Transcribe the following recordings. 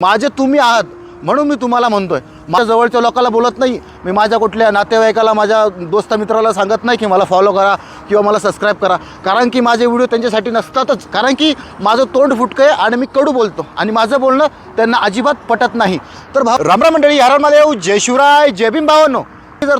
माझे तुम्ही आहात म्हणून मी तुम्हाला म्हणतोय. माझ्या जवळच्या लोकांना बोलत नाही मी, माझ्या कुठल्या नातेवाईकाला, माझ्या दोस्त मित्राला सांगत नाही की मला फॉलो करा किंवा मला सबस्क्राईब करा, कारण की माझे व्हिडिओ त्यांच्यासाठी नसतातच. कारण की माझं तोंड फुटकं आहे आणि मी कडू बोलतो आणि माझं बोलणं त्यांना अजिबात पटत नाही. तर रामराम मंडळी, यारामध्ये येऊ, जय शिवराय, जय भीम भावांनो.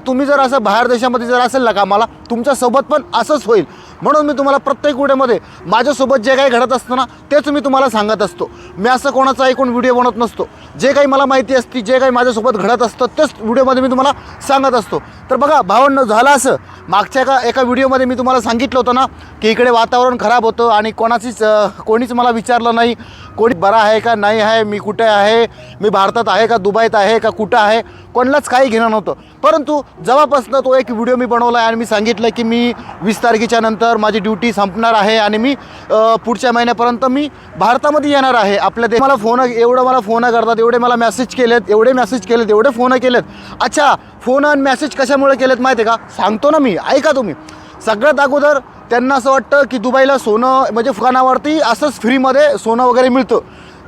तुम्ही जर असं बाहेर देशामध्ये जर असेल ना का, मला तुमच्यासोबत पण असंच होईल म्हणून मी तुम्हाला प्रत्येक व्हिडिओमध्ये माझ्यासोबत जे काही घडत असतं ना तेच मी तुम्हाला सांगत असतो. मी असं कोणाचा ऐकून व्हिडिओ बनवत नसतो. जे काही मला माहिती असते, जे काही माझ्यासोबत घडत असतं तेच व्हिडिओमध्ये मी तुम्हाला सांगत असतो. तर बघा भावांनो, झालं असं, मागच्या एका व्हिडिओमध्ये मी तुम्हाला सांगितलं होतं ना की इकडे वातावरण खराब होतं आणि कोणीच मला विचारलं नाही कोणी बरा आहे का नाही आहे, मी कुठे आहे, मी भारतात आहे का दुबईत आहे का कुठं आहे, कोणालाच काही घेणं नव्हतं. परंतु जेव्हापासून तो एक व्हिडिओ मी बनवला आहे आणि मी सांगितलं की मी 20 तारखेच्या नंतर माझी ड्युटी संपणार आहे आणि मी पुढच्या महिन्यापर्यंत मी भारतामध्ये येणार आहे. आपल्या मला फोन करतात, एवढे मला मेसेज केलेत, एवढे फोन केलेत. अच्छा, फोन आणि मेसेज कशामुळे केलेत माहिती आहे का, सांगतो ना मी, ऐका तुम्ही. सगळ्यात अगोदर त्यांना असं वाटतं की दुबईला सोनं म्हणजे फुकानावरती असंच फ्रीमध्ये सोनं वगैरे मिळतं.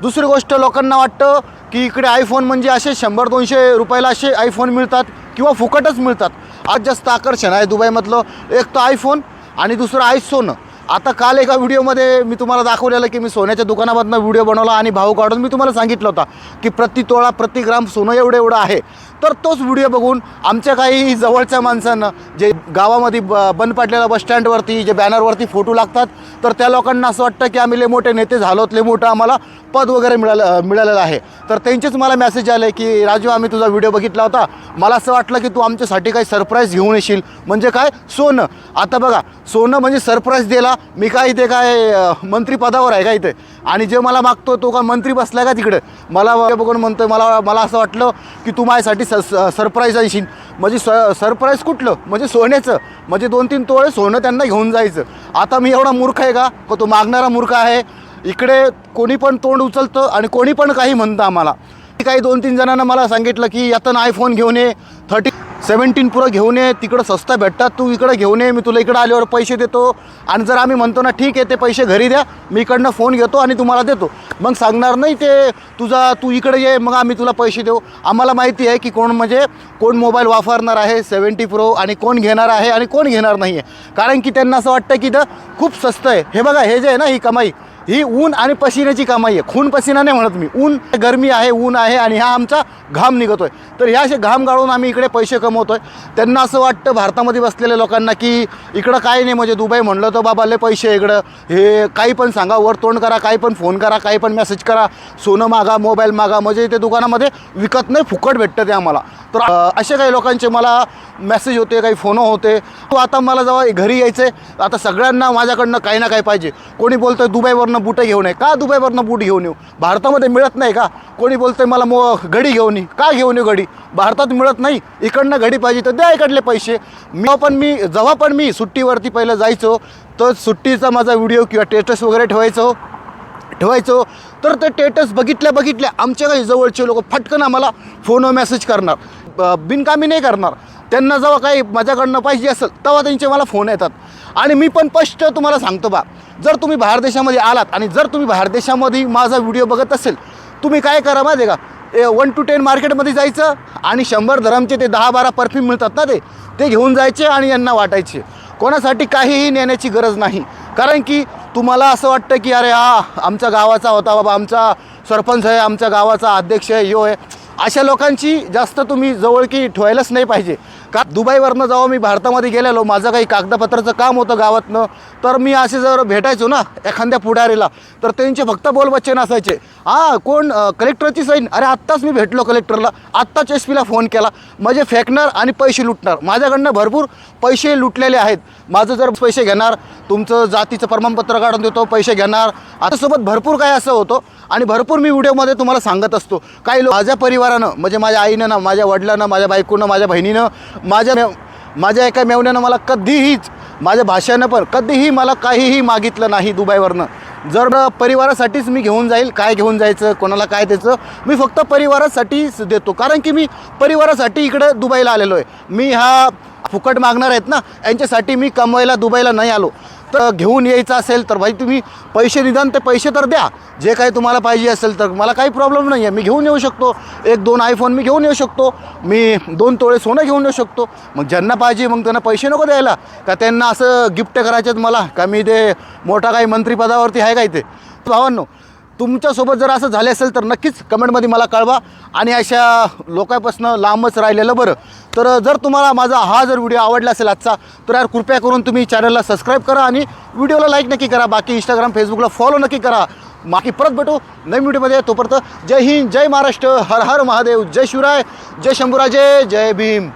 दुसरी गोष्ट, लोकांना वाटतं की इकडे आयफोन म्हणजे असे 100-200 रुपयाला असे आयफोन मिळतात किंवा फुकटच मिळतात. आज जास्त आकर्षण आहे दुबईमधलं, एक तर आयफोन आणि दुसरं आहे सोनं. आता काल एका व्हिडिओमध्ये मी तुम्हाला दाखवलेलं की मी सोन्याच्या दुकानामधनं व्हिडिओ बनवला आणि भाव काढून मी तुम्हाला सांगितलं होता की प्रति तोळा प्रति ग्राम सोनं एवढं आहे. तर तोच व्हिडिओ बघून आमच्या काही जवळच्या माणसांना, जे गावामध्ये बंद पडलेल्या बसस्टँडवरती जे बॅनरवरती फोटो लागतात, तर त्या लोकांना असं वाटतं की आम्ही लय मोठे नेते झालोत, लय मोठं आम्हाला पद वगैरे मिळालेलं आहे. तर त्यांचेच मला मेसेज आले की राजू, आम्ही तुझा व्हिडिओ बघितला होता, मला असं वाटलं की तू आमच्यासाठी काही सरप्राईज घेऊन येशील. म्हणजे काय, सोनं. आता बघा, सोनं म्हणजे सरप्राईज द्यायला मी काय इथे काय मंत्रिपदावर आहे का इथे, आणि जे मला मागतो तो का मंत्री बसला का तिकडे, मला बघून म्हणतोय, मला असं वाटलं की तू माझ्यासाठी सरप्राईज आणशील. म्हणजे सरप्राईज कुठलं, म्हणजे सोन्याचं, म्हणजे 2-3 तोळे सोनं त्यांना घेऊन जायचं. आता मी एवढा मूर्ख आहे का तो मागणारा मूर्ख आहे. इकडे कोणी पण तोंड उचलतं आणि कोणी पण काही म्हणतं आम्हाला. काही 2-3 जणांना मला सांगितलं की यातनं आयफोन घेऊन ये, 17 प्रो घेऊन ये, तिकडं स्वस्त भेटतात, तू इकडं घेऊन ये, मी तुला इकडं आल्यावर पैसे देतो. आणि जर आम्ही म्हणतो ना ठीक आहे, ते पैसे घरी द्या, मी इकडनं फोन घेतो आणि तुम्हाला देतो, मग सांगणार नाही ते तू इकडे ये मग आम्ही तुला पैसे देऊ. आम्हाला माहिती आहे की कोण मोबाईल वापरणार आहे 70 प्रो आणि कोण घेणार आहे आणि कोण घेणार नाही आहे. कारण की त्यांना असं वाटतं की इथं खूप स्वस्त आहे. हे बघा, हे जे आहे ना, ही कमाई, ही ऊन आणि पसिन्याची कमाई आहे. खून पसिना नाही म्हणत मी, ऊन, गरमी आहे, ऊन आहे आणि हा आमचा घाम निघतोय. तर ह्या असे घाम गाळून आम्ही इकडे पैसे कमवतोय. त्यांना असं वाटतं भारतामध्ये बसलेल्या लोकांना की इकडं काही नाही, म्हणजे दुबई म्हणलं तर बाबा लय पैसे इकडं, हे काही पण सांगा, वर तोंड करा, काही पण फोन करा, काही पण मेसेज करा, सोनं मागा, मोबाईल मागा, म्हणजे ते दुकानामध्ये विकत नाही, फुकट भेटतं ते आम्हाला. तर असे काही लोकांचे मला मेसेज होते, काही फोन होते. तो आता मला जेव्हा घरी यायचं आहे, आता सगळ्यांना माझ्याकडनं काही ना काही पाहिजे. कोणी बोलतं दुबईवरनं बुटं घेऊन ये, का दुबईवरनं बूट घेऊन येऊ, भारतामध्ये मिळत नाही का. कोणी बोलतं मला घडी घेऊन ये, का घेऊन येऊ घडी, भारतात मिळत नाही, इकडनं घडी पाहिजे तर द्या इकडले पैसे. जेव्हा पण मी सुट्टीवरती पहिलं जायचो, तर सुट्टीचा माझा व्हिडिओ किंवा स्टेटस वगैरे ठेवायचो. तर ते स्टेटस बघितल्या आमच्या काही जवळचे लोक फटकन आम्हाला फोन मेसेज करणार, बिनकामी नाही करणार. त्यांना जेव्हा काही माझ्याकडनं पाहिजे असेल तेव्हा त्यांचे मला फोन येतात. आणि मी पण स्पष्ट तुम्हाला सांगतो बा, जर तुम्ही बाहेर देशामध्ये आलात आणि जर तुम्ही बाहेर देशामध्ये माझा व्हिडिओ बघत असेल, तुम्ही काय करा माहिती आहे का, 1 to 10 मार्केटमध्ये जायचं आणि 100 धरमचे ते 10-12 परफ्यूम मिळतात ना, ते घेऊन जायचे आणि यांना वाटायचे. कोणासाठी काहीही नेण्याची गरज नाही. कारण की तुम्हाला असं वाटतं की अरे हा आमच्या गावाचा होता बाबा, आमचा सरपंच आहे, आमच्या गावाचा अध्यक्ष आहे, यो आहे. अशा लोकांची जास्त तुम्ही जवळकी ठेवायलाच नाही पाहिजे. का दुबईवरनं जेव्हा मी भारतामध्ये गेलेलो, माझं काही कागदपत्राचं काम होतं गावातनं, तर मी असे जर भेटायचो ना एखाद्या पुढारीला, तर त्यांचे फक्त बोलबच्चन असायचे, कोण कलेक्टरची सैन, अरे आत्ताच मी भेटलो कलेक्टरला, आत्ताच SP ला फोन केला. म्हणजे फेकणार आणि पैसे लुटणार. माझ्याकडनं भरपूर पैसे लुटलेले आहेत. माझं जर पैसे घेणार, तुमचं जातीचं प्रमाणपत्र काढून देतो, पैसे घेणार, आतासोबत भरपूर काय असं होतं. आणि भरपूर मी व्हिडिओमध्ये तुम्हाला सांगत असतो. काही लोक माझ्या परिवारानं, म्हणजे माझ्या आईनं ना, माझ्या वडिलांना, माझ्या बायकोनं, माझ्या बहिणीनं, माझ्या एका मेवण्यानं मला कधीहीच, माझ्या भाषेनं पण कधीही मला काहीही मागितलं नाही दुबईवरनं. जर परिवारासाठीच मी घेऊन जाईल, काय घेऊन जायचं, कोणाला काय द्यायचं, मी फक्त परिवारासाठीच देतो. कारण की मी परिवारासाठी इकडं दुबईला आलेलो आहे. मी फुकट मागणार आहेत ना, यांच्यासाठी मी कमवायला दुबईला नाही आलो. तर घेऊन यायचं असेल तर भाई तुम्ही पैसे निदान ते पैसे तर द्या. जे काही तुम्हाला पाहिजे असेल तर मला काही प्रॉब्लेम नाही आहे, मी घेऊन येऊ शकतो. 1-2 आयफोन मी घेऊन येऊ शकतो, मी 2 तोळे सोनं घेऊन येऊ शकतो. मग ज्यांना पाहिजे मग त्यांना पैसे नको द्यायला का त्यांना असं गिफ्ट करायचे मला का मी ते मोठा काही मंत्रिपदावरती आहे काय ते. भावांनो, तुमच्यासोबत जर असं झाले असेल तर नक्कीच कमेंटमध्ये मला कळवा आणि अशा लोकांपासून लांबच राहिलेलं बरं. तर जर तुम्हाला माझा हा जर व्हिडिओ आवडला असेल आजचा तर यार कृपया करून तुम्ही चॅनलला सबस्क्राईब करा आणि व्हिडिओला लाईक नक्की करा. बाकी इंस्टाग्राम फेसबुकला फॉलो नक्की करा. बाकी परत भेटू नवीन व्हिडिओमध्ये. तोपर्यंत जय हिंद, जय महाराष्ट्र, हर हर महादेव, जय शिवराय, जय शंभूराजे, जय भीम.